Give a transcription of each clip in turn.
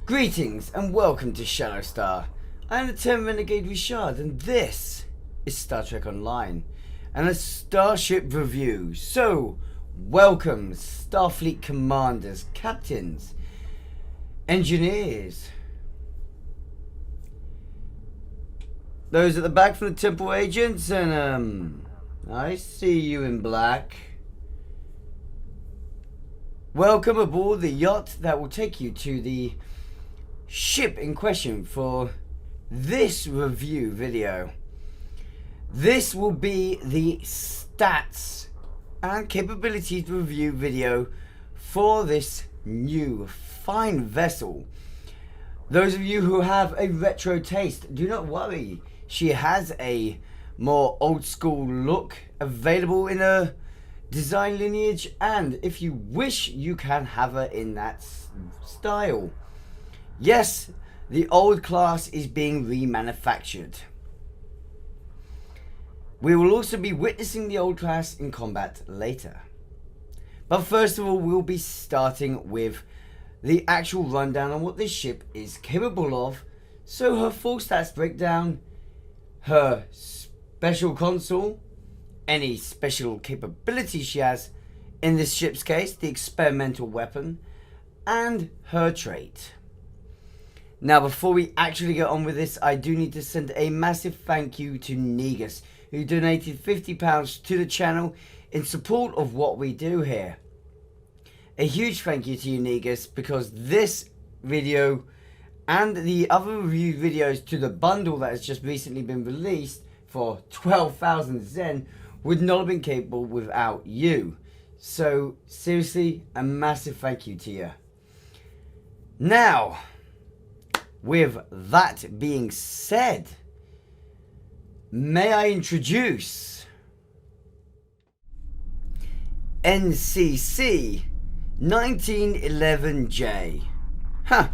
Greetings and welcome to Shadow Star. I am the 10 Renegade Richard and this is Star Trek Online and a Starship review. So, welcome Starfleet commanders, captains, engineers. Those at the back from the Temple agents and I see you in black. Welcome aboard the yacht that will take you to the ship in question for this review video. This will be the stats and capabilities review video for this new fine vessel. Those of you who have a retro taste, do not worry. She has a more old school look available in her design lineage, and if you wish you can have her in that style. Yes, the old class is being remanufactured. We will also be witnessing the old class in combat later. But first of all, we'll be starting with the actual rundown on what this ship is capable of. So her full stats breakdown, her special console, any special capabilities she has in this ship's case, the experimental weapon, and her trait. Now, before we actually get on with this, I do need to send a massive thank you to Negus, who donated £50 to the channel in support of what we do here. A huge thank you to you, Negus, because this video and the other review videos to the bundle that has just recently been released for 12,000 Zen would not have been capable without you. So, seriously, a massive thank you to you. Now, with that being said, may I introduce NCC 1911J. Huh,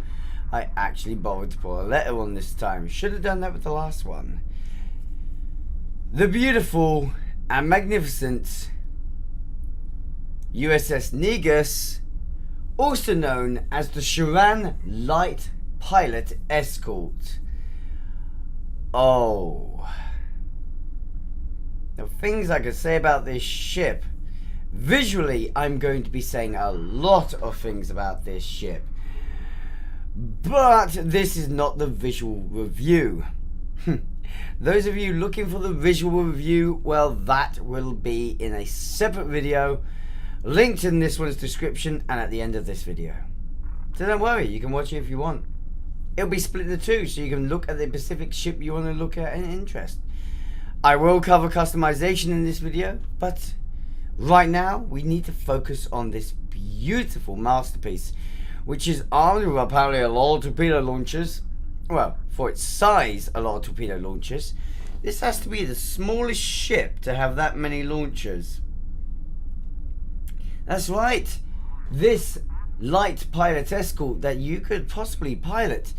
I actually bothered to put a letter on this time. Should have done that with the last one. The beautiful and magnificent USS Negus, also known as the SHRAN Light Pilot Escort. Oh, the things I could say about this ship. Visually, I'm going to be saying a lot of things about this ship, but this is not the visual review. Those of you looking for the visual review, well, that will be in a separate video linked in this one's description and at the end of this video. So don't worry, you can watch it if you want. It'll be split into two, so you can look at the specific ship you want to look at in interest. I will cover customization in this video, but right now we need to focus on this beautiful masterpiece, which is armed with apparently a lot of torpedo launchers. Well, for its size, a lot of torpedo launchers. This has to be the smallest ship to have that many launchers. That's right. This light pilot escort that you could possibly pilot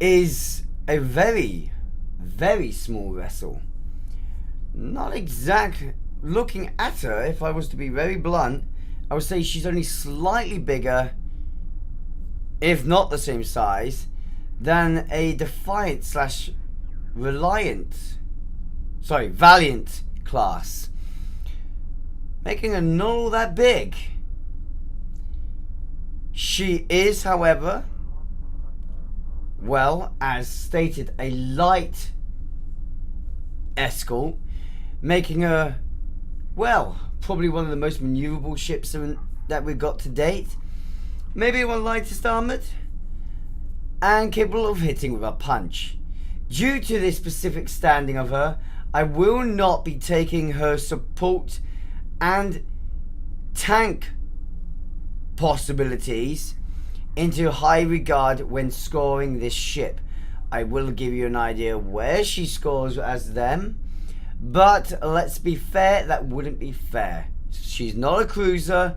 is a very, very small vessel. Not exact. Looking at her, if I was to be very blunt, I would say she's only slightly bigger, if not the same size, than a Defiant slash Valiant class, making her not all that big. She is, however, well, as stated, a light escort, making her, well, probably one of the most maneuverable ships that we've got to date. Maybe one lightest armoured, and capable of hitting with a punch. Due to this specific standing of her, I will not be taking her support and tank possibilities into high regard when scoring this ship. I will give you an idea where she scores as them, but let's be fair, that wouldn't be fair. She's not a cruiser.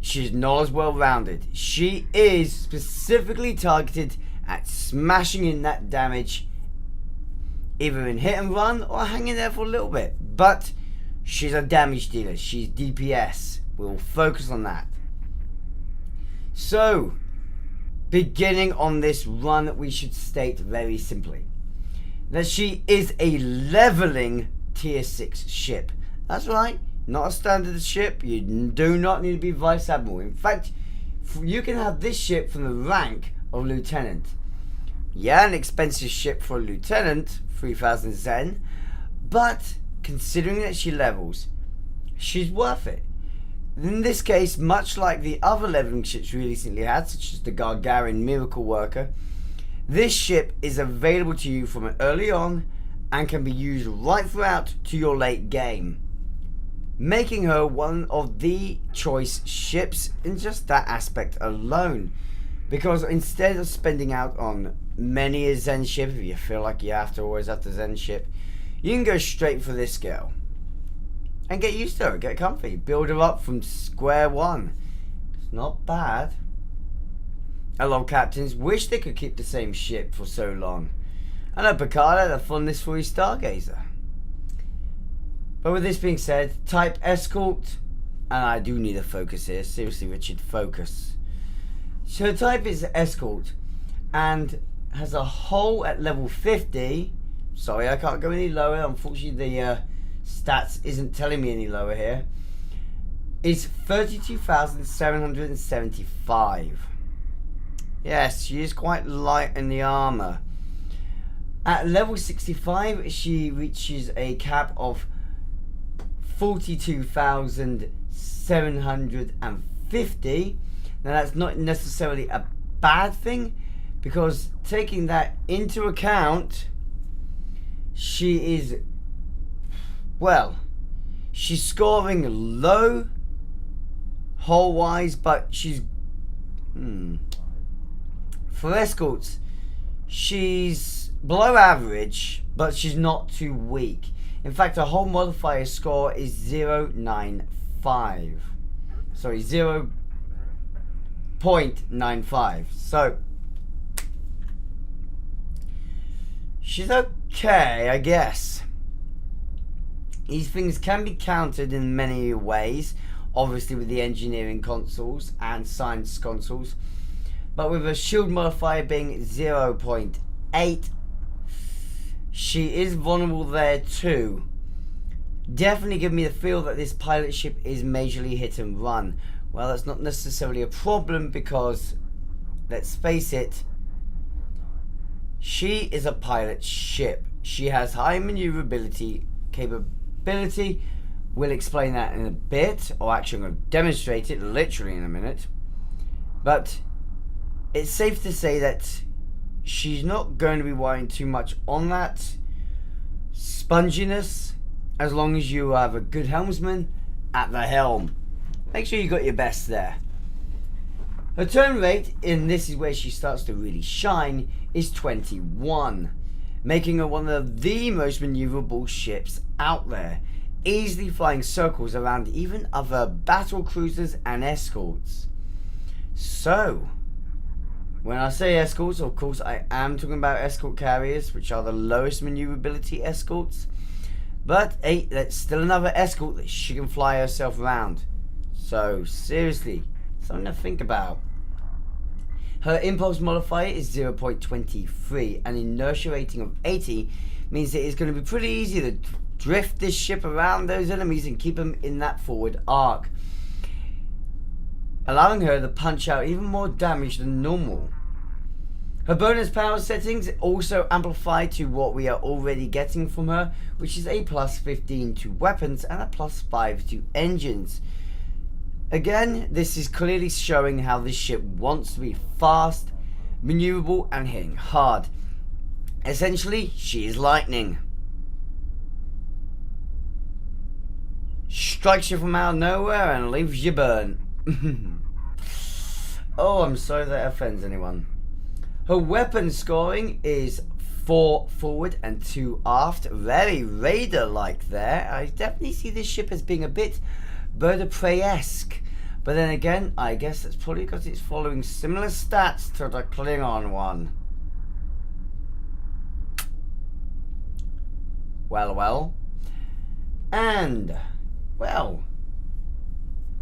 She's not as well rounded. She is specifically targeted at smashing in that damage, either in hit and run or hanging there for a little bit. But she's a damage dealer. She's DPS. We'll focus on that. So, beginning on this run, we should state very simply that she is a leveling tier 6 ship. That's right, not a standard ship. You do not need to be Vice Admiral. In fact, you can have this ship from the rank of Lieutenant. Yeah, an expensive ship for a Lieutenant, 3000 Zen, but considering that she levels, she's worth it. In this case, much like the other leveling ships we recently had, such as the Gargarian Miracle Worker, this ship is available to you from early on and can be used right throughout to your late game, making her one of the choice ships in just that aspect alone. Because instead of spending out on many a Zen ship, if you feel like you have to always have the Zen ship, you can go straight for this girl and get used to her, get comfy, build her up from square one. It's not bad. A lot of captains wish they could keep the same ship for so long. I know Picard had a fondness for his Stargazer. But with this being said, type Escort, and I do need a focus here, seriously Richard, focus. So type is Escort, and has a hull at level 50. Sorry, I can't go any lower, unfortunately the stats isn't telling me any lower here. Is 32,775. Yes, she is quite light in the armor. At level 65, she reaches a cap of 42,750. Now that's not necessarily a bad thing, because taking that into account, she is, well, she's scoring low hull wise, but she's for escorts, she's below average, but she's not too weak. In fact, her hull modifier score is 0.95. Sorry, 0.95. So she's okay, I guess. These things can be countered in many ways, obviously with the engineering consoles and science consoles, but with a shield modifier being 0.8, she is vulnerable there too. Definitely give me the feel that this pilot ship is majorly hit and run. Well, that's not necessarily a problem, because let's face it, she is a pilot ship. She has high maneuverability capability. We'll explain that in a bit, or actually I'm going to demonstrate it literally in a minute. But it's safe to say that she's not going to be worrying too much on that sponginess, as long as you have a good helmsman at the helm. Make sure you got your best there. Her turn rate, and this is where she starts to really shine, is 21, making her one of the most maneuverable ships out there, easily flying circles around even other battle cruisers and escorts. So, when I say escorts, of course I am talking about escort carriers, which are the lowest maneuverability escorts. But hey, that's still another escort that she can fly herself around. So seriously, something to think about. Her impulse modifier is 0.23, and inertia rating of 80 means that it's going to be pretty easy to drift this ship around those enemies and keep them in that forward arc, allowing her to punch out even more damage than normal. Her bonus power settings also amplify to what we are already getting from her, which is a plus 15 to weapons and a plus 5 to engines. Again, this is clearly showing how this ship wants to be fast, maneuverable and hitting hard. Essentially, she is lightning. Strikes you from out of nowhere and leaves you burnt. Oh, I'm sorry that offends anyone. Her weapon scoring is 4 forward and 2 aft. Very Raider-like there. I definitely see this ship as being a bit Bird of Prey-esque. But then again, I guess that's probably because it's following similar stats to the Klingon one. Well. And, well,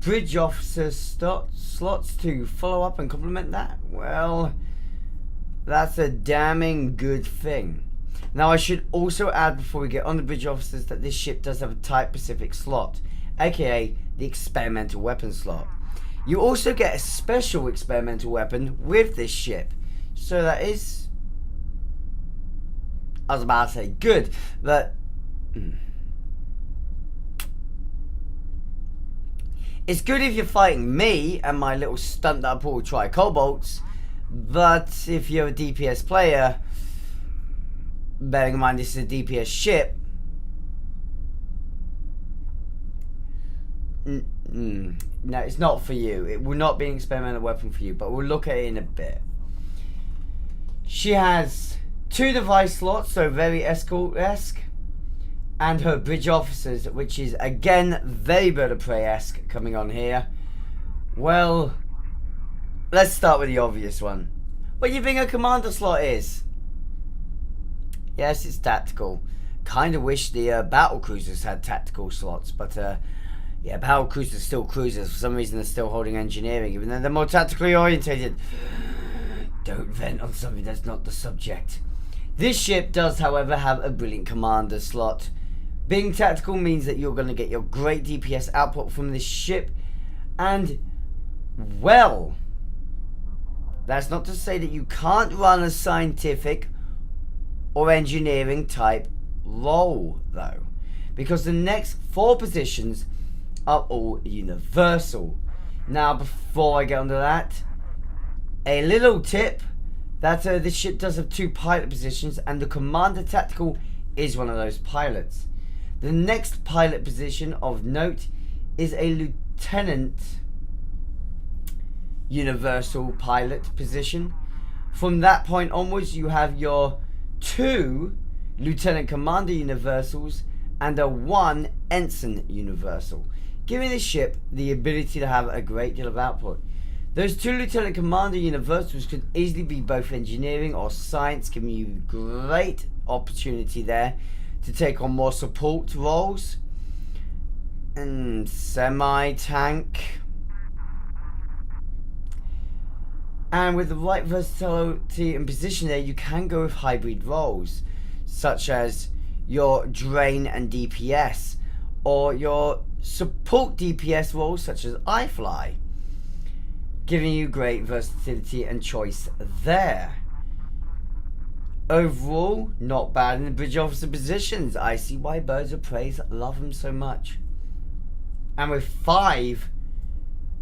bridge officer slots to follow up and complement that? Well, that's a damning good thing. Now, I should also add before we get on the bridge officers that this ship does have a type-specific slot, aka the experimental weapon slot. You also get a special experimental weapon with this ship, so that is, I was about to say good, but it's good if you're fighting me and my little stunt that I pull with tri-cobalts, but if you're a DPS player, bearing in mind this is a DPS ship, no, it's not for you. It will not be an experimental weapon for you, but we'll look at it in a bit. She has 2 device slots, so very escort-esque, and her bridge officers, which is again very Bird of Prey-esque coming on here. Well, let's start with the obvious one. What do you think a commander slot is? Yes, it's tactical. Kind of wish the battle cruisers had tactical slots, but yeah, battle cruisers are still cruisers. For some reason, they're still holding engineering, even though they're more tactically orientated. Don't vent on something that's not the subject. This ship does, however, have a brilliant commander slot. Being tactical means that you're going to get your great DPS output from this ship, and, well, that's not to say that you can't run a scientific or engineering type role, though, because the next 4 positions are all universal. Now, before I get onto that, a little tip that this ship does have 2 pilot positions, and the commander tactical is one of those pilots. The next pilot position of note is a lieutenant universal pilot position. From that point onwards, you have your 2 lieutenant commander universals and a 1 ensign universal, giving the ship the ability to have a great deal of output. Those 2 lieutenant commander universals could easily be both engineering or science, giving you great opportunity there to take on more support roles and semi-tank. And with the right versatility and position there, you can go with hybrid roles, such as your drain and DPS, or your support DPS roles, such as iFly, giving you great versatility and choice there. Overall, not bad in the bridge officer positions. I see why Birds of Prey love them so much. And with 5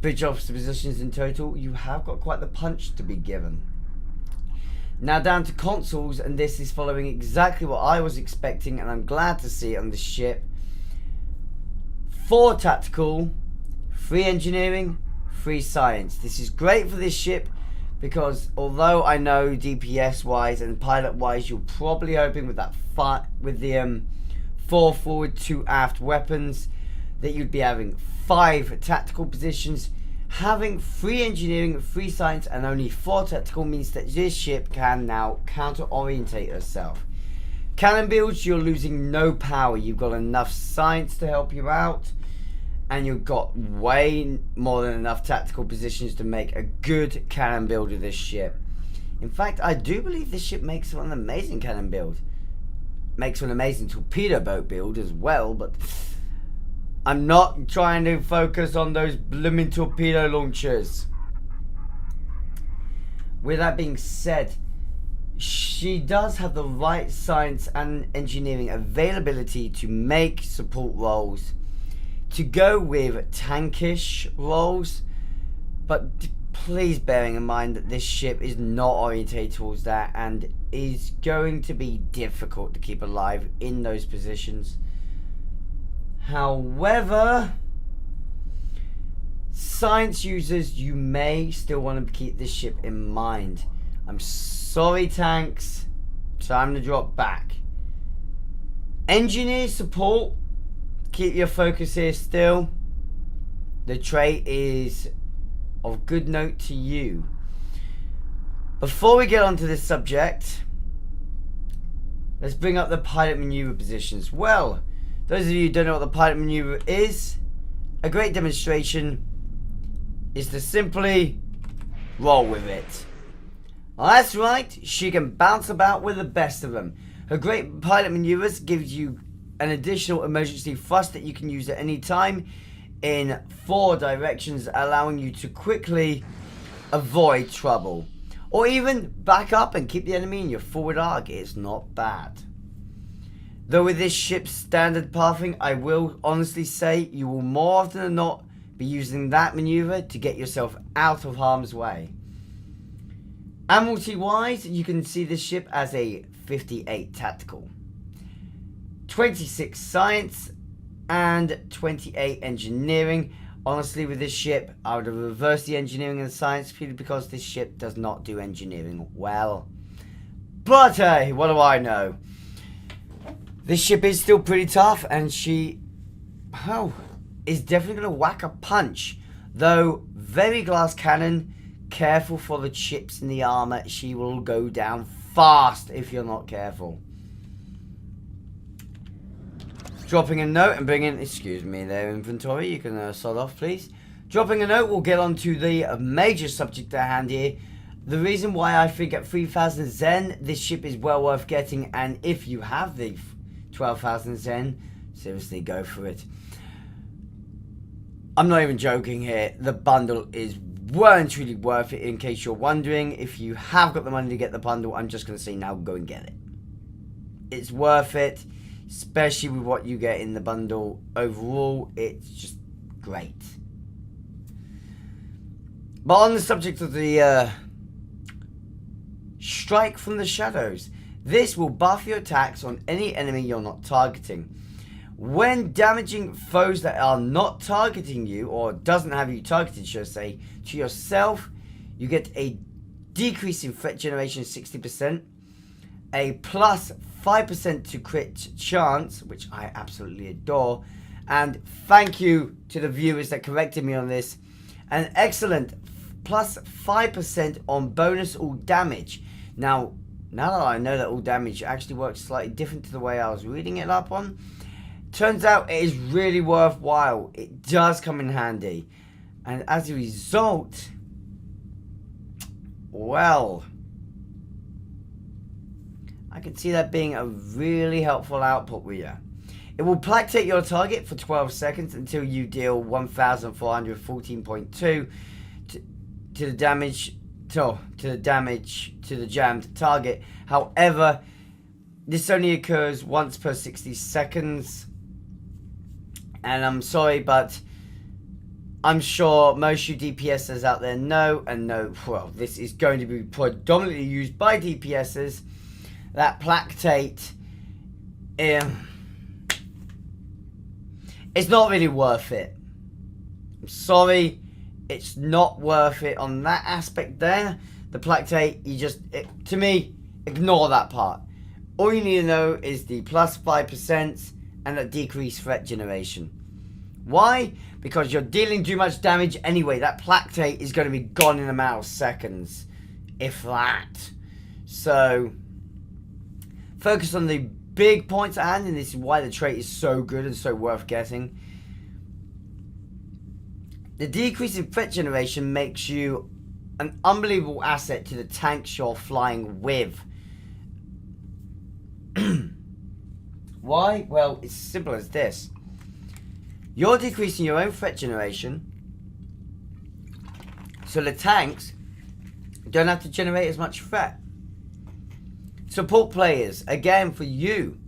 bridge officer positions in total, you have got quite the punch to be given. Now down to consoles, and this is following exactly what I was expecting, and I'm glad to see it on the ship. 4 tactical, 3 engineering, 3 science. This is great for this ship because although I know DPS wise and pilot wise you're probably hoping with that with the 4 forward 2 aft weapons that you'd be having 5 tactical positions. Having 3 engineering, 3 science and only 4 tactical means that this ship can now counter orientate herself. Cannon builds, you're losing no power. You've got enough science to help you out, and you've got way more than enough tactical positions to make a good cannon build of this ship. In fact, I do believe this ship makes an amazing cannon build. Makes an amazing torpedo boat build as well, but I'm not trying to focus on those blooming torpedo launchers. With that being said, she does have the right science and engineering availability to make support roles, to go with tankish roles, but please bearing in mind that this ship is not orientated towards that and is going to be difficult to keep alive in those positions. However, science users, you may still want to keep this ship in mind. I'm sorry, tanks, time to drop back. Engineer support, keep your focus here still. The trait is of good note to you. Before we get onto this subject, let's bring up the pilot maneuver positions. Well, those of you who don't know what the pilot maneuver is, a great demonstration is to simply roll with it. That's right, she can bounce about with the best of them. Her great pilot maneuvers gives you an additional emergency thrust that you can use at any time in 4 directions, allowing you to quickly avoid trouble. Or even back up and keep the enemy in your forward arc. It's not bad. Though with this ship's standard pathing, I will honestly say you will more often than not be using that maneuver to get yourself out of harm's way. Admiralty wise, you can see this ship as a 58 tactical, 26 science, and 28 engineering. Honestly, with this ship, I would have reversed the engineering and the science purely because this ship does not do engineering well. But hey, what do I know? This ship is still pretty tough, and she is definitely going to whack a punch. Though, very glass cannon, careful for the chips in the armor. She will go down fast if you're not careful. Dropping a note and bringing, excuse me, their inventory. You can sod off, please. Dropping a note, we'll get on to the major subject at hand here. The reason why I think at 3,000 Zen, this ship is well worth getting, and if you have the 12,000 Zen, seriously go for it. I'm not even joking here. The bundle is well and truly worth it. In case you're wondering, if you have got the money to get the bundle, I'm just going to say now go and get it. It's worth it, especially with what you get in the bundle. Overall, it's just great. But on the subject of the strike from the shadows, this will buff your attacks on any enemy you're not targeting. When damaging foes that are not targeting you, or doesn't have you targeted, should I say, to yourself, you get a decrease in threat generation 60%, a plus 5% to crit chance, which I absolutely adore, and thank you to the viewers that corrected me on this, an excellent plus 5% on bonus all damage. Now that I know that all damage actually works slightly different to the way I was reading it up on, turns out it is really worthwhile. It does come in handy. And as a result, well, I can see that being a really helpful output with you. It will placate your target for 12 seconds until you deal 1,414.2 to the damage to the jammed target. However, this only occurs once per 60 seconds. And I'm sorry, but I'm sure most you DPSers out there know, well, this is going to be predominantly used by DPSers, that placate, it's not really worth it. I'm sorry, it's not worth it on that aspect there. The placate, to me, ignore that part. All you need to know is the plus 5% and a decreased threat generation. Why? Because you're dealing too much damage anyway. That placate is going to be gone in a matter of seconds, if that. So, focus on the big points at hand, and this is why the trait is so good and so worth getting. The decrease in threat generation makes you an unbelievable asset to the tanks you're flying with. Why? Well, it's as simple as this. You're decreasing your own threat generation, so the tanks don't have to generate as much threat. Support players, again for you,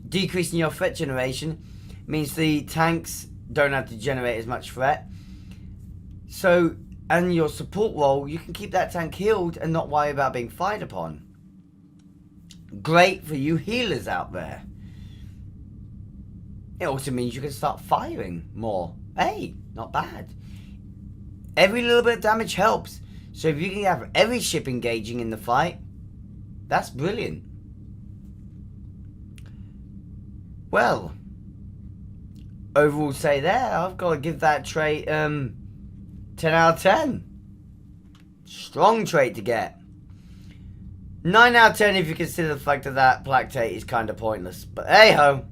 decreasing your threat generation means the tanks don't have to generate as much threat. So, and your support role, you can keep that tank healed and not worry about being fired upon. Great for you healers out there. It also means you can start firing more. Hey, not bad. Every little bit of damage helps. So if you can have every ship engaging in the fight, that's brilliant. Well, overall say there, I've got to give that trait 10 out of 10. Strong trait to get. 9 out of 10 if you consider the fact that that placate is kind of pointless. But hey ho.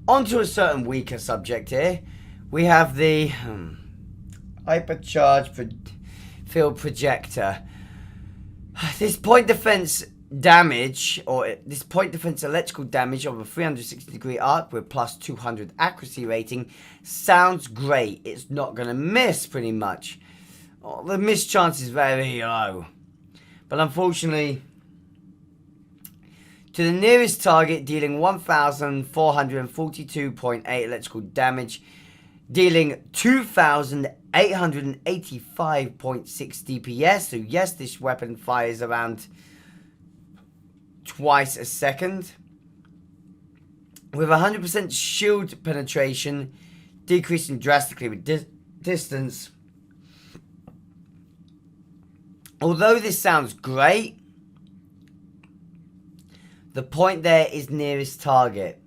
On to a certain weaker subject here. We have the Hypercharged field projector. This point defense damage, or this point defense electrical damage of a 360-degree arc with plus 200 accuracy rating sounds great. It's not going to miss pretty much. Oh, the miss chance is very low. But unfortunately, to the nearest target, dealing 1,442.8 electrical damage, dealing 2,885.6 DPS. So yes, this weapon fires around twice a second. With 100% shield penetration, decreasing drastically with distance. Although this sounds great, the point there is nearest target.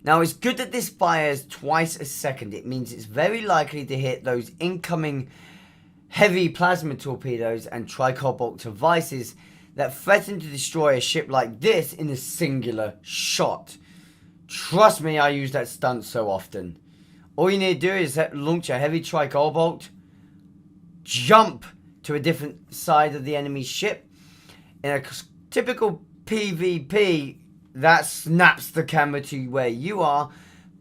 Now, it's good that this fires twice a second. It means it's very likely to hit those incoming heavy plasma torpedoes and tricobalt devices that threaten to destroy a ship like this in a singular shot. Trust me, I use that stunt so often. All you need to do is launch a heavy tricobalt, jump to a different side of the enemy ship. In a typical PvP, that snaps the camera to where you are,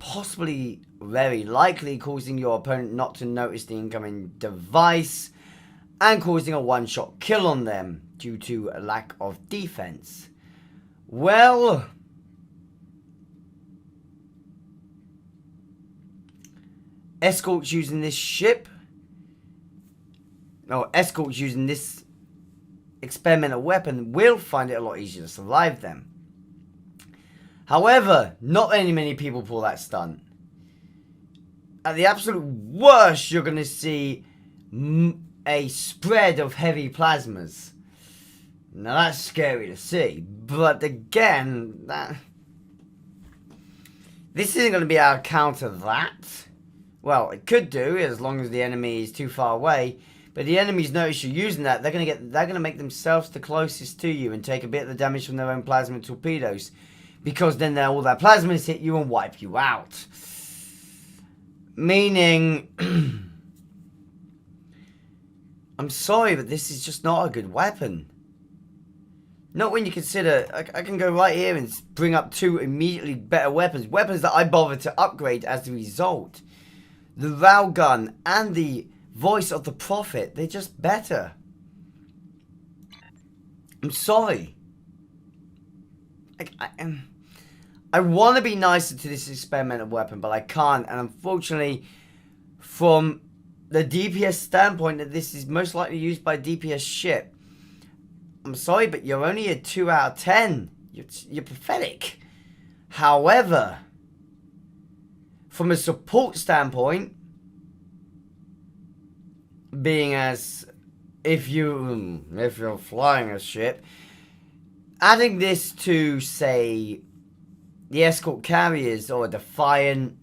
possibly, very likely, causing your opponent not to notice the incoming device and causing a one-shot kill on them due to a lack of defense. Well, escorts using this ship, escorts using this experimental weapon will find it a lot easier to survive them. However, not many people pull that stunt. At the absolute worst, you're going to see a spread of heavy plasmas. Now that's scary to see, but again, this isn't going to be able to counter that. Well, it could do as long as the enemy is too far away. But the enemies notice you're using that, they're gonna make themselves the closest to you and take a bit of the damage from their own plasma torpedoes, because then all their plasmas hit you and wipe you out. Meaning, I'm sorry, but this is just not a good weapon. Not when you consider, I can go right here and bring up two immediately better weapons. Weapons that I bothered to upgrade as a result. The railgun and the Voice of the Prophet, they're just better. I'm sorry. I want to be nicer to this experimental weapon, but I can't. And unfortunately, from the DPS standpoint, that this is most likely used by DPS ship, I'm sorry, but you're only a 2 out of 10. You're pathetic. However, from a support standpoint, being as if you're flying a ship, adding this to, say, the escort carriers or Defiant,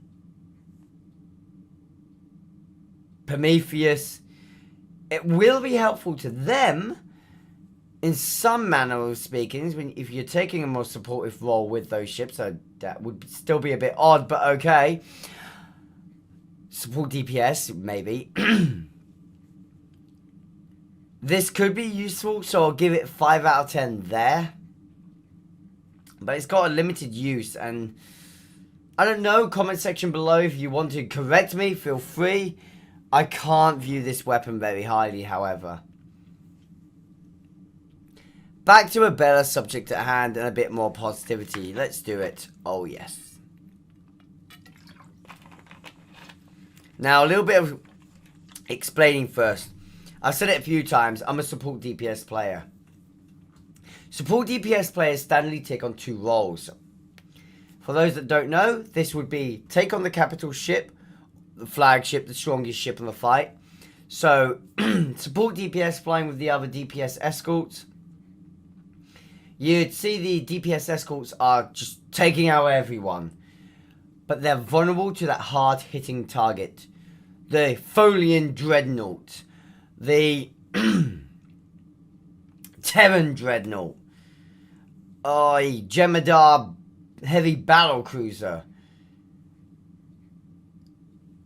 Prometheus, it will be helpful to them in some manner of speaking. If you're taking a more supportive role with those ships, so that would still be a bit odd, but okay. Support DPS, maybe. This could be useful, so I'll give it 5 out of 10 there. But it's got a limited use, and I don't know, comment section below if you want to correct me, feel free. I can't view this weapon very highly, however. Back to a better subject at hand and a bit more positivity. Let's do it. Oh, yes. Now, a little bit of explaining first. I've said it a few times, I'm a support DPS player. Support DPS players standardly take on 2 roles. For those that don't know, this would be take on the capital ship, the flagship, the strongest ship in the fight. So, support DPS flying with the other DPS escorts. You'd see the DPS escorts are just taking out everyone. But they're vulnerable to that hard-hitting target. The Folian Dreadnought. The Terran Dreadnought. Jemadar Heavy Battle Cruiser.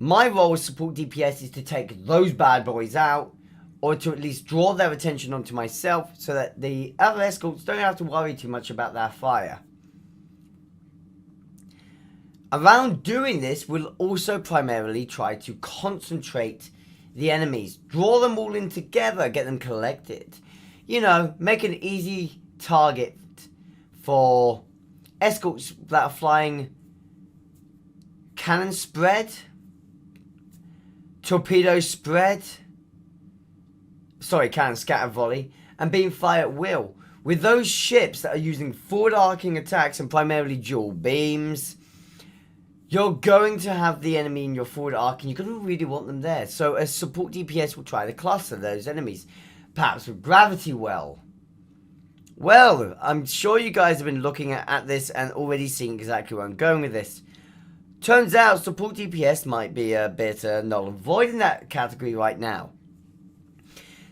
My role as support DPS is to take those bad boys out, or to at least draw their attention onto myself so that the other escorts don't have to worry too much about their fire. Around doing this, we'll also primarily try to concentrate the enemies. Draw them all in together, get them collected. You know, make an easy target for escorts that are flying cannon spread, torpedo spread, cannon scatter volley, and beam fire at will. With those ships that are using forward arcing attacks and primarily dual beams, you're going to have the enemy in your forward arc, and you're going to really want them there. So a support DPS will try to cluster those enemies, perhaps with gravity well. Well, I'm sure you guys have been looking at this and already seeing exactly where I'm going with this. Turns out support DPS might be a bit null and void in that category right now.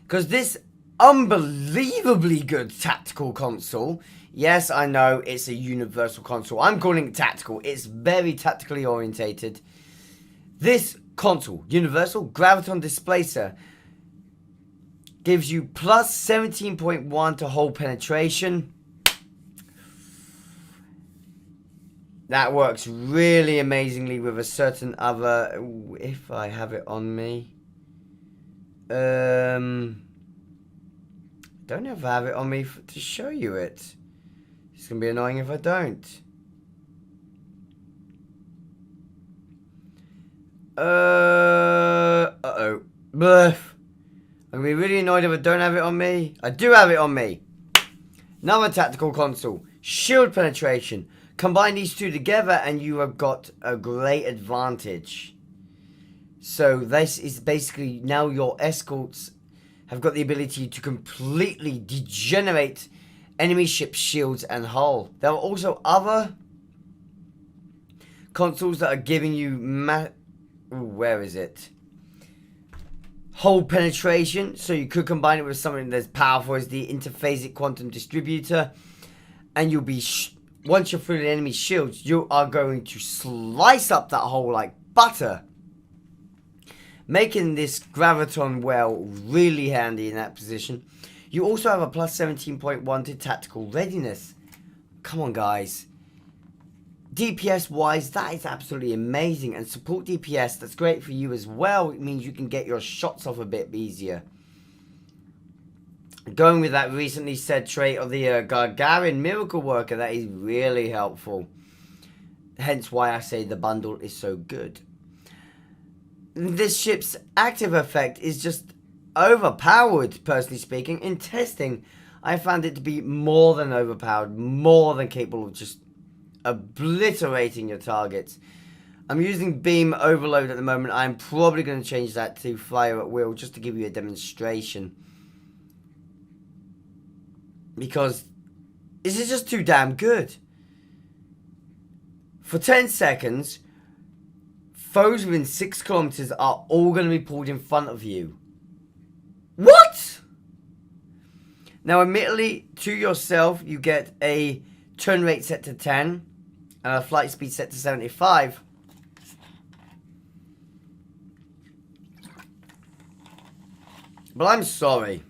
Because this unbelievably good tactical console, yes, I know it's a universal console. I'm calling it tactical. It's very tactically orientated. This console, universal graviton displacer, gives you plus 17.1 to hull penetration. That works really amazingly with a certain other, if I have it on me. Don't know if I have it on me to show you it. It's going to be annoying if I don't. Uh-oh. Bluff. I'm going to be really annoyed if I don't have it on me. I do have it on me. Another tactical console. Shield penetration. Combine these two together and you have got a great advantage. So this is basically now your escorts have got the ability to completely degenerate enemy ship shields and hull. There are also other consoles that are giving you where is it? Hull penetration. So you could combine it with something that's powerful as the interphasic quantum distributor, and you'll be once you're through the enemy shields, you are going to slice up that hull like butter, making this graviton well really handy in that position. You also have a plus 17.1 to tactical readiness. Come on, guys. DPS wise, that is absolutely amazing. And support DPS, that's great for you as well. It means you can get your shots off a bit easier. Going with that recently said trait of the Gargarin Miracle Worker, that is really helpful. Hence why I say the bundle is so good. This ship's active effect is just overpowered, personally speaking. In testing, I found it to be more than overpowered, more than capable of just obliterating your targets. I'm using beam overload at the moment. I'm probably going to change that to fire at will just to give you a demonstration, because this is just too damn good. For 10 seconds, foes within 6 kilometers are all going to be pulled in front of you. What? Now, admittedly, to yourself, you get a turn rate set to 10 and a flight speed set to 75. But I'm sorry.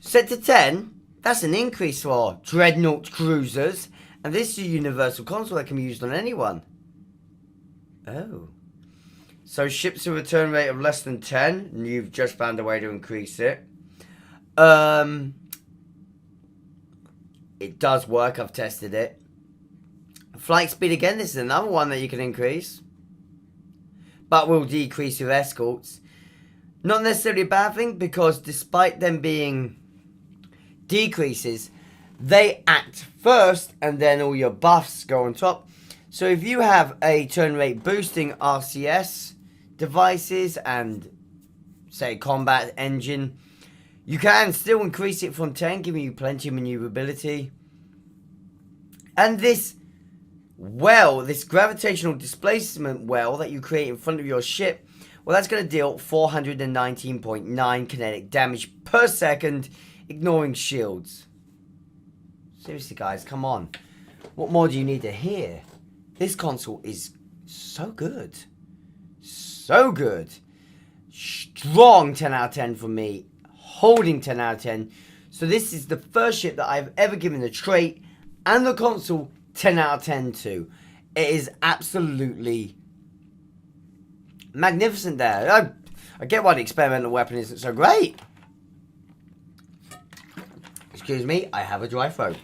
Set to 10, that's an increase for Dreadnought cruisers. And this is a universal console that can be used on anyone. Oh. So ships with a turn rate of less than 10, and you've just found a way to increase it. It does work, I've tested it. Flight speed again, this is another one that you can increase, but will decrease your escorts. Not necessarily a bad thing, because despite them being decreases, they act first and then all your buffs go on top. So if you have a turn rate boosting RCS devices and say combat engine, you can still increase it from 10, giving you plenty of maneuverability. And this well, this gravitational displacement well that you create in front of your ship, well, that's going to deal 419.9 kinetic damage per second, ignoring shields. Seriously, guys, come on. What more do you need to hear? This console is so good. So good. Strong 10 out of 10 for me. Holding 10 out of 10. So this is the first ship that I've ever given the trait and the console 10 out of 10 to. It is absolutely magnificent there. I get why the experimental weapon isn't so great. Excuse me, I have a dry throat.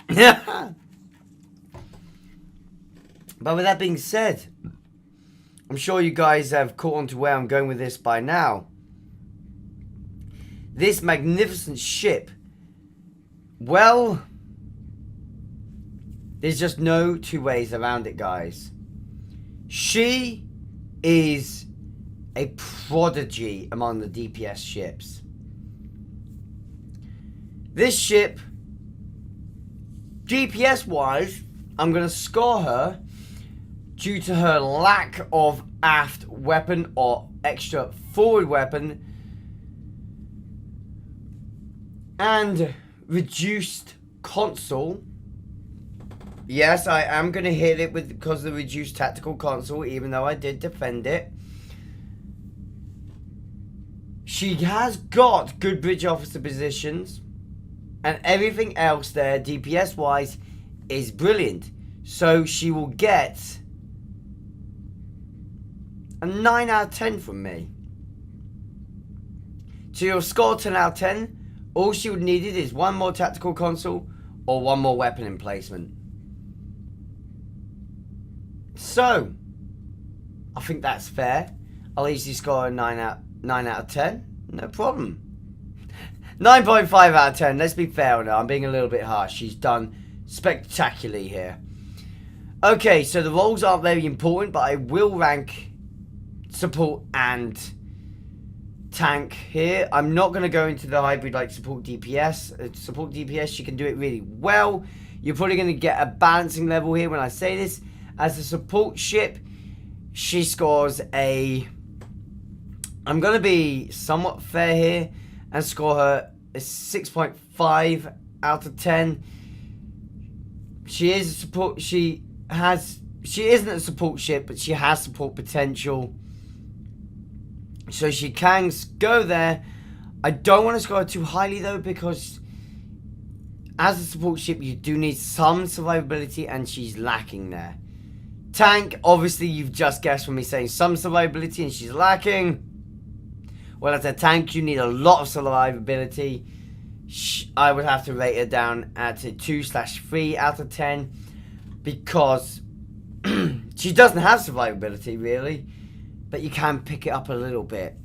But with that being said, I'm sure you guys have caught on to where I'm going with this by now. This magnificent ship, well, there's just no two ways around it, guys. She is a prodigy among the DPS ships. This ship, DPS wise, I'm going to score her due to her lack of aft weapon or extra forward weapon and reduced console. Yes, I am going to hit it with because of the reduced tactical console, even though I did defend it. She has got good bridge officer positions, and everything else there, DPS wise, is brilliant. So she will get a 9 out of 10 from me. So you'll score 10 out of 10. All she would needed is one more tactical console or one more weapon emplacement. So, I think that's fair. I'll easily score a 9 out of 10. No problem. 9.5 out of 10. Let's be fair on her. I'm being a little bit harsh. She's done spectacularly here. Okay, so the roles aren't very important, but I will rank support and tank here. I'm not going to go into the hybrid like support DPS. Support DPS, she can do it really well. You're probably going to get a balancing level here when I say this. As a support ship, she scores a... I'm going to be somewhat fair here and score her a 6.5 out of 10. She is a support... She isn't a support ship, but she has support potential. So she can go there. I don't want to score her too highly though, because as a support ship you do need some survivability and she's lacking there. Tank, obviously you've just guessed from me saying some survivability and she's lacking. Well, as a tank you need a lot of survivability. I would have to rate her down at a 2/3 out of 10 because she doesn't have survivability really. But you can pick it up a little bit.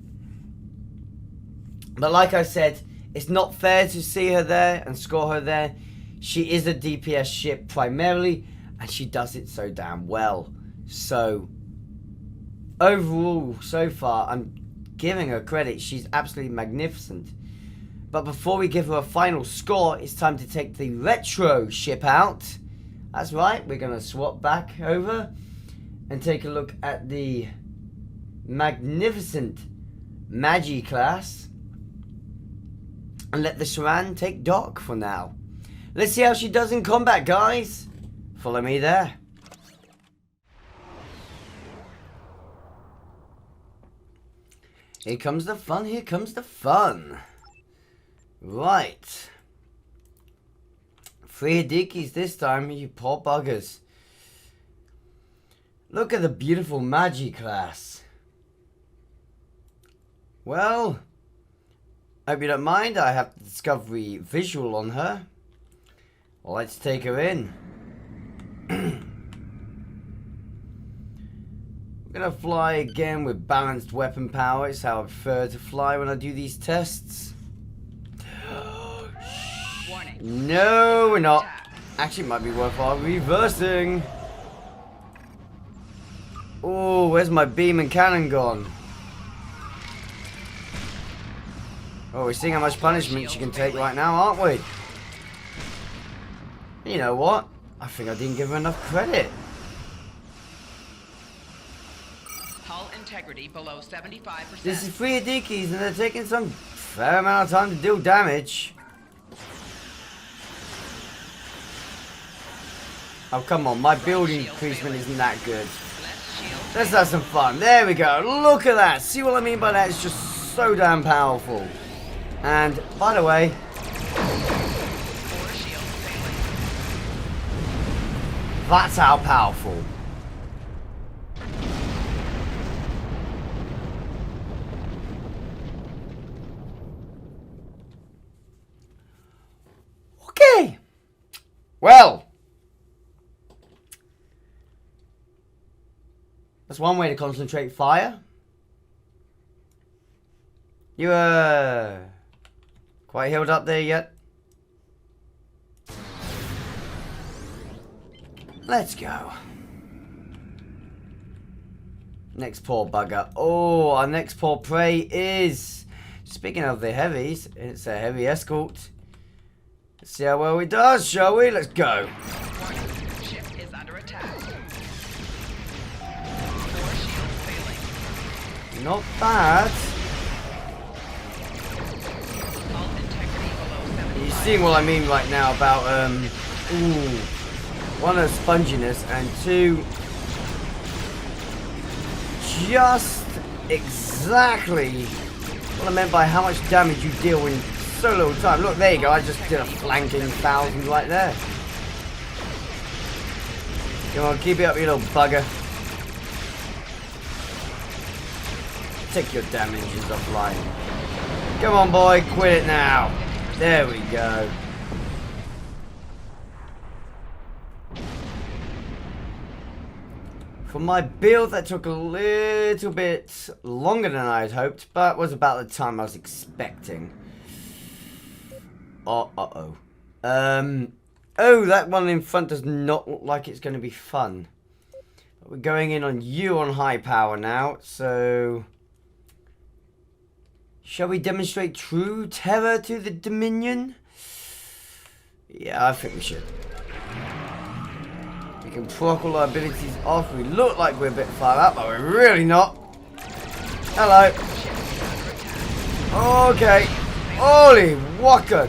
But like I said, it's not fair to see her there and score her there. She is a DPS ship primarily, and she does it so damn well. So, overall, so far, I'm giving her credit. She's absolutely magnificent. But before we give her a final score, it's time to take the retro ship out. That's right, we're going to swap back over and take a look at the magnificent MAGEE class and let the SHRAN take dock for now. Let's see how she does in combat, guys. Follow me there. Here comes the fun, here comes the fun. Right. 3 Hadikis this time, you poor buggers. Look at the beautiful MAGEE class. Well, hope you don't mind. I have the Discovery visual on her. Well, let's take her in. We're going to fly again with balanced weapon power. It's how I prefer to fly when I do these tests. No, we're not. Actually, it might be worthwhile reversing. Oh, where's my beam and cannon gone? Oh, we're seeing how much punishment she can take right now, aren't we? You know what? I think I didn't give her enough credit. Hull integrity below 75%. This is 3 Hadikis and they're taking some fair amount of time to deal damage. Oh, come on. My build increasement isn't that good. Less shield. Let's have some fun. There we go. Look at that. See what I mean by that? It's just so damn powerful. And, by the way... 4 shields failing. That's how powerful. Okay. Well. That's one way to concentrate fire. You, quite healed up there yet? Let's go. Next poor bugger. Oh, our next poor prey is... Speaking of the heavies, it's a heavy escort. Let's see how well it does, shall we? Let's go. Warning. Ship is under attack. 4 shields failing. Not bad. Hull integrity below 75. You're seeing what I mean right now about, one, a sponginess, and two, just exactly what I meant by how much damage you deal in so little time. Look, there you go. I just did a flanking 1,000 right there. Come on, keep it up, you little bugger. Take your damages offline. Come on, boy, quit it now. There we go. For my build, that took a little bit longer than I had hoped, but was about the time I was expecting. Oh, that one in front does not look like it's going to be fun. But we're going in on you on high power now, so... Shall we demonstrate true terror to the Dominion? Yeah, I think we should. We can proc all our abilities off. We look like we're a bit far up, but we're really not. Hello. Okay. Holy waka.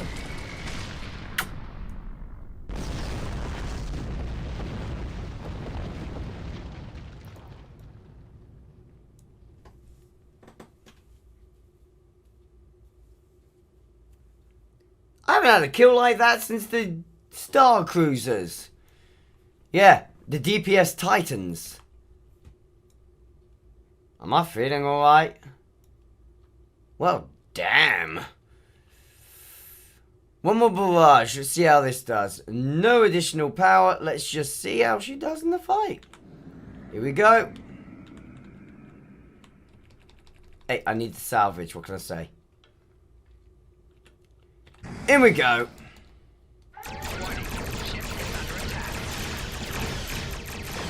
I haven't had a kill like that since the Star Cruisers. Yeah, the DPS Titans. Am I feeling alright? Well, damn. One more barrage. Let's see how this does. No additional power. Let's just see how she does in the fight. Here we go. Hey, I need to salvage. What can I say? In we go.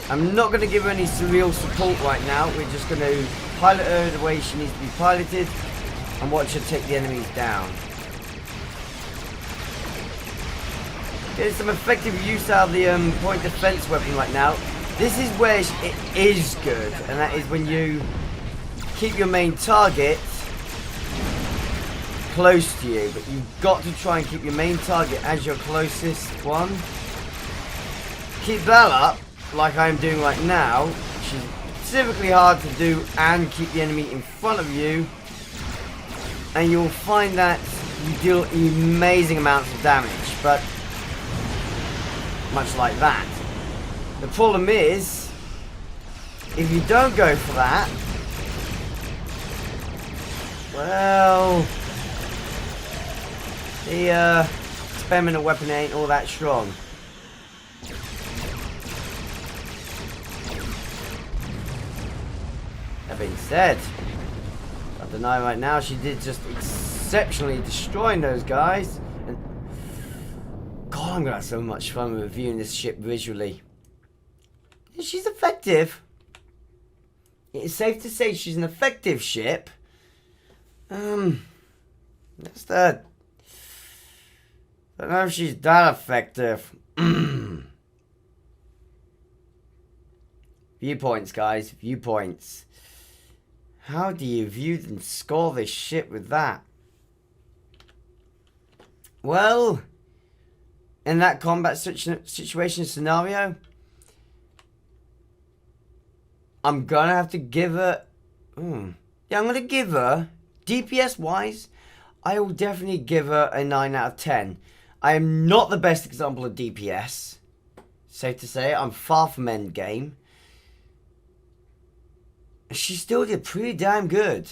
I'm not going to give her any surreal support right now. We're just going to pilot her the way she needs to be piloted and watch her take the enemies down. Get some effective use out of the point defense weapon right now. This is where it is good, and that is when you keep your main target close to you, but you've got to try and keep your main target as your closest one. Keep that up, like I'm doing right now, which is typically hard to do, and keep the enemy in front of you, and you'll find that you deal amazing amounts of damage, but much like that. The problem is, if you don't go for that, well, the experimental weapon ain't all that strong. That being said, I don't know right now, she did just exceptionally destroying those guys. And God, I'm gonna have so much fun reviewing this ship visually. She's effective. It's safe to say she's an effective ship. That's that. I don't know if she's that effective. Viewpoints, guys. Viewpoints. How do you view and score this ship with that? Well, in that combat situation scenario, I'm gonna have to give her. Yeah, I'm gonna give her, DPS wise, I will definitely give her a 9 out of 10. I am not the best example of DPS. Safe to say, I'm far from endgame. She still did pretty damn good.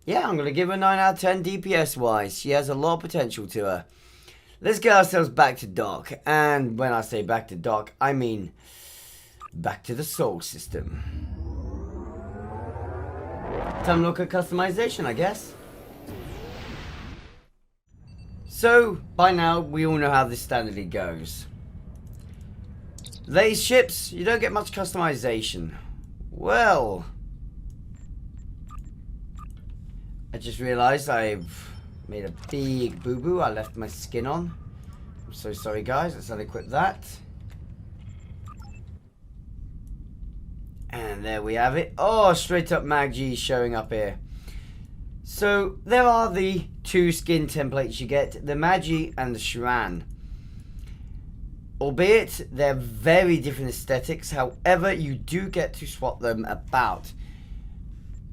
Yeah, I'm going to give her 9 out of 10 DPS wise. She has a lot of potential to her. Let's get ourselves back to dock. And when I say back to dock, I mean back to the Sol system. Time to look at customization, I guess. So, by now, we all know how this standardly goes. These ships, you don't get much customization. Well, I just realized I've made a big boo-boo. I left my skin on. I'm so sorry, guys. Let's unequip that. And there we have it. Oh, straight up MAGEE showing up here. So, there are the two skin templates you get. The MAGEE and the SHRAN. Albeit, they're very different aesthetics. However, you do get to swap them about.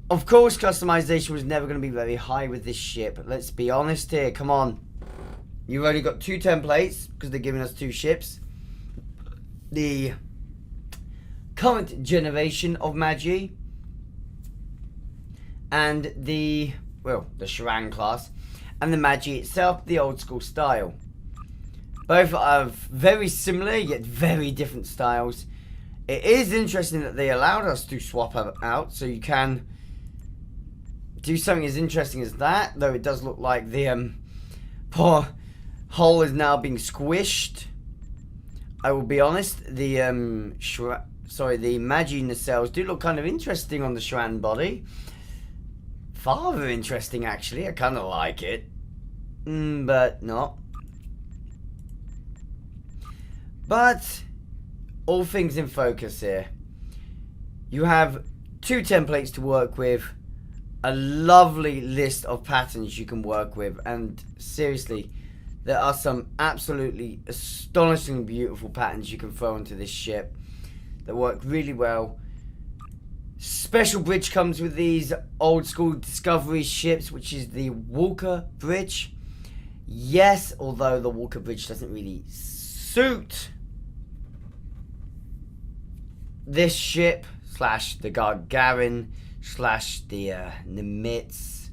Of course, customization was never going to be very high with this ship. Let's be honest here. Come on. You've only got two templates because they're giving us two ships. The current generation of MAGEE and the SHRAN class, and the MAGEE itself, the old school style. Both are very similar yet very different styles. It is interesting that they allowed us to swap out, so you can do something as interesting as that, though it does look like the poor hull is now being squished. I will be honest, the MAGEE nacelles do look kind of interesting on the SHRAN body. Far interesting, actually. I kind of like it. But not. But all things in focus here. You have two templates to work with. A lovely list of patterns you can work with. And seriously, there are some absolutely astonishingly beautiful patterns you can throw into this ship that work really well. Special bridge comes with these old school Discovery ships, which is the Walker Bridge. Yes, although the Walker Bridge doesn't really suit this ship, slash the Gagarin, slash the Nimitz.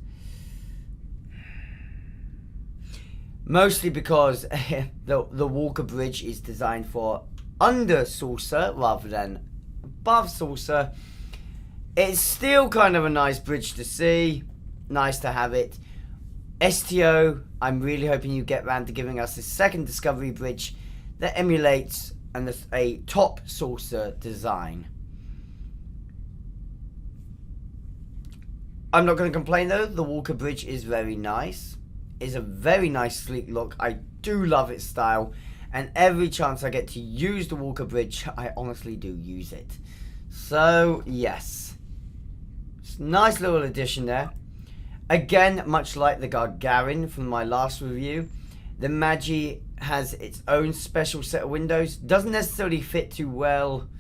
Mostly because the Walker Bridge is designed for under saucer rather than above saucer. It's still kind of a nice bridge to see. Nice to have it. STO, I'm really hoping you get round to giving us a second Discovery bridge that emulates a top saucer design. I'm not going to complain though. The Walker Bridge is very nice. It's a very nice sleek look. I do love its style. And every chance I get to use the Walker Bridge, I honestly do use it. So, yes. Nice little addition there. Again, much like the Gagarin from my last review, the MAGEE has its own special set of windows. Doesn't necessarily fit too well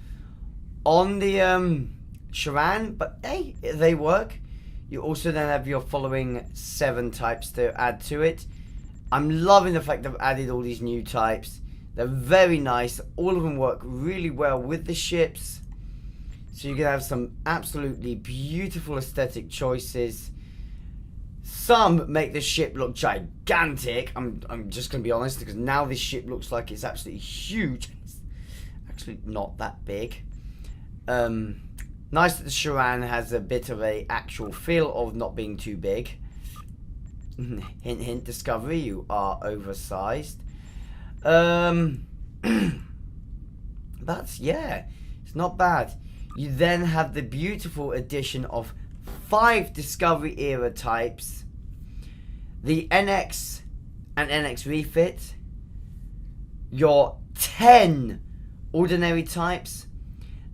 on the SHRAN, but hey, they work. You also then have your following 7 types to add to it. I'm loving the fact they've added all these new types. They're very nice. All of them work really well with the ships. So you can have some absolutely beautiful aesthetic choices. Some make the ship look gigantic. I'm just going to be honest, because now this ship looks like it's absolutely huge. It's actually not that big. Nice that the SHRAN has a bit of a actual feel of not being too big. Hint, hint, Discovery, you are oversized. But yeah, it's not bad. You then have the beautiful addition of 5 Discovery era types. The NX and NX refit. Your 10 ordinary types.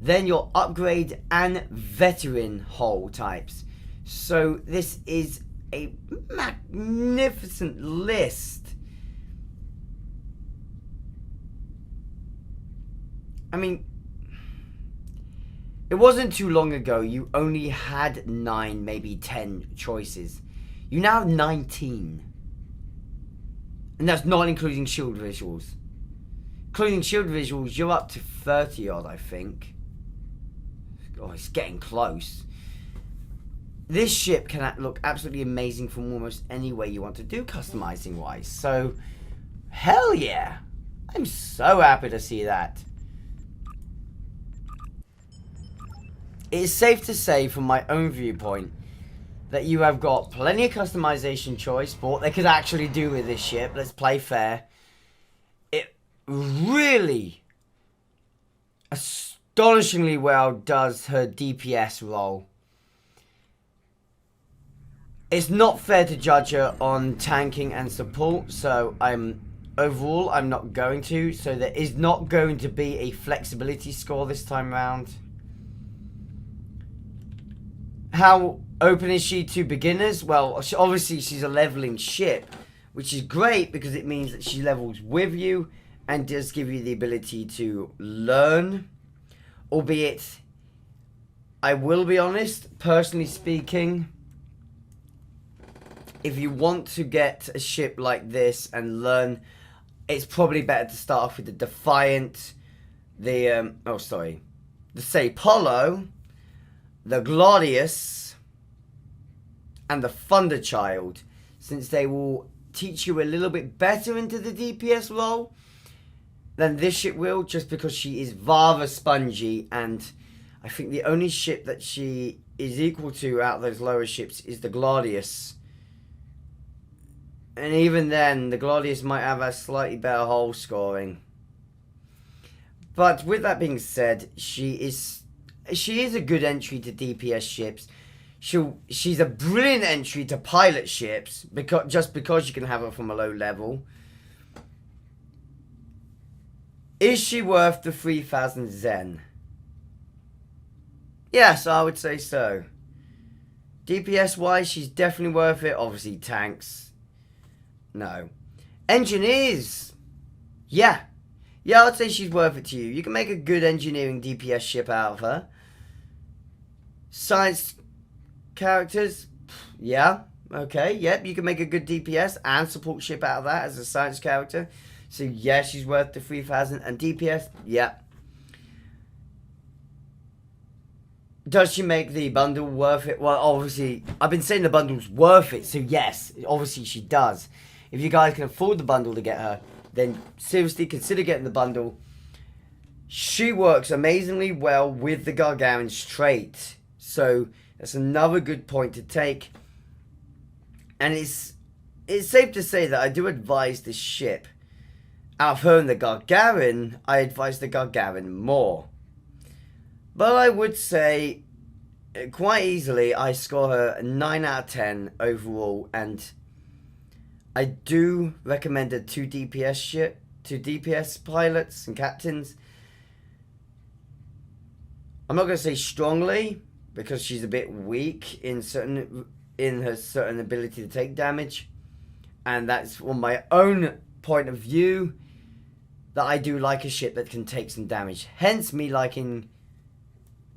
Then your upgrade and veteran hull types. So this is a magnificent list. I mean, it wasn't too long ago you only had 9, maybe 10 choices. You now have 19. And that's not including shield visuals. Including shield visuals, you're up to 30 odd, I think. Oh, it's getting close. This ship can look absolutely amazing from almost any way you want to do customizing wise. So, hell yeah. I'm so happy to see that. It is safe to say from my own viewpoint that you have got plenty of customization choice for what they could actually do with this ship. Let's play fair. It really astonishingly well does her DPS role. It's not fair to judge her on tanking and support, so overall I'm not going to. So there is not going to be a flexibility score this time around. How open is she to beginners? Well, obviously she's a leveling ship, which is great because it means that she levels with you and does give you the ability to learn. Albeit, I will be honest, personally speaking, if you want to get a ship like this and learn, it's probably better to start off with the Defiant, the Apollo, the Gladius, and the Thunderchild, since they will teach you a little bit better into the DPS role than this ship will, just because she is rather spongy, and I think the only ship that she is equal to out of those lower ships is the Gladius. And even then, the Gladius might have a slightly better hull scoring. But with that being said, she is a good entry to DPS ships. She's a brilliant entry to pilot ships, just because you can have her from a low level. Is she worth the 3,000 Zen? Yes, I would say so. DPS wise, she's definitely worth it. Obviously, tanks. No. Engineers. Yeah, I'd say she's worth it to you. You can make a good engineering DPS ship out of her. Science characters. Yeah. Okay. Yep. You can make a good DPS and support ship out of that as a science character. So yeah, she's worth the 3,000. And DPS. Yeah. Does she make the bundle worth it? Well, obviously, I've been saying the bundle's worth it. So yes, obviously she does. If you guys can afford the bundle to get her, then seriously consider getting the bundle. She works amazingly well with the Gargaran's trait. So that's another good point to take. And it's safe to say that I do advise this ship. Out of her and the Gargaran, I advise the Gargaran more. But I would say, quite easily, I score her a 9 out of 10 overall. And I do recommend her to DPS pilots and captains. I'm not going to say strongly, because she's a bit weak in her certain ability to take damage. And that's from my own point of view, that I do like a ship that can take some damage. Hence me liking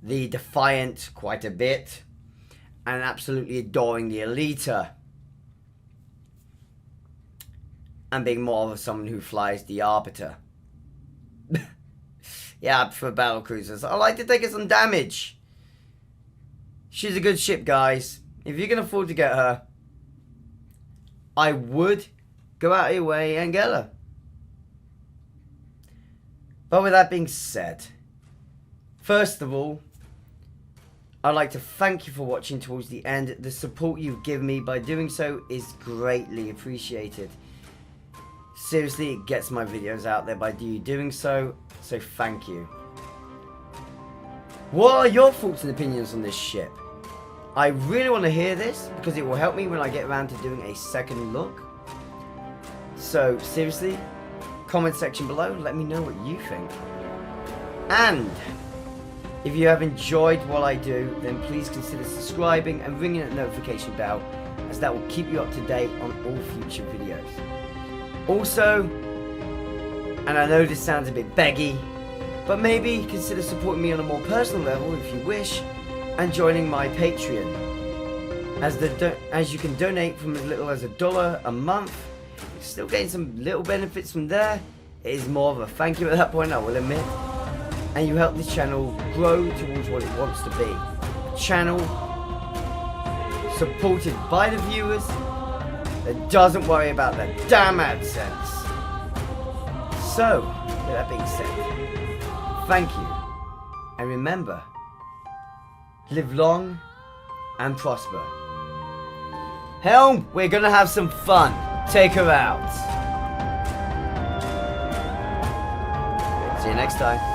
the Defiant quite a bit, and absolutely adoring the Elita, and being more of someone who flies the Arbiter. Yeah, I prefer battle cruisers. I like to take her some damage. She's a good ship, guys. If you can afford to get her, I would go out of your way and get her. But with that being said, first of all, I'd like to thank you for watching towards the end. The support you've given me by doing so is greatly appreciated. Seriously, it gets my videos out there by you doing so thank you. What are your thoughts and opinions on this ship? I really want to hear this, because it will help me when I get around to doing a second look. So seriously, comment section below, let me know what you think. And if you have enjoyed what I do, then please consider subscribing and ringing that notification bell, as that will keep you up to date on all future videos. Also, and I know this sounds a bit beggy, but maybe consider supporting me on a more personal level if you wish, and joining my Patreon. As you can donate from as little as $1 a month, you're still getting some little benefits from there. It is more of a thank you at that point, I will admit. And you help this channel grow towards what it wants to be. A channel supported by the viewers that doesn't worry about the damn AdSense. So, with that being said, thank you. And remember, live long and prosper. Helm, we're gonna have some fun. Take her out. See you next time.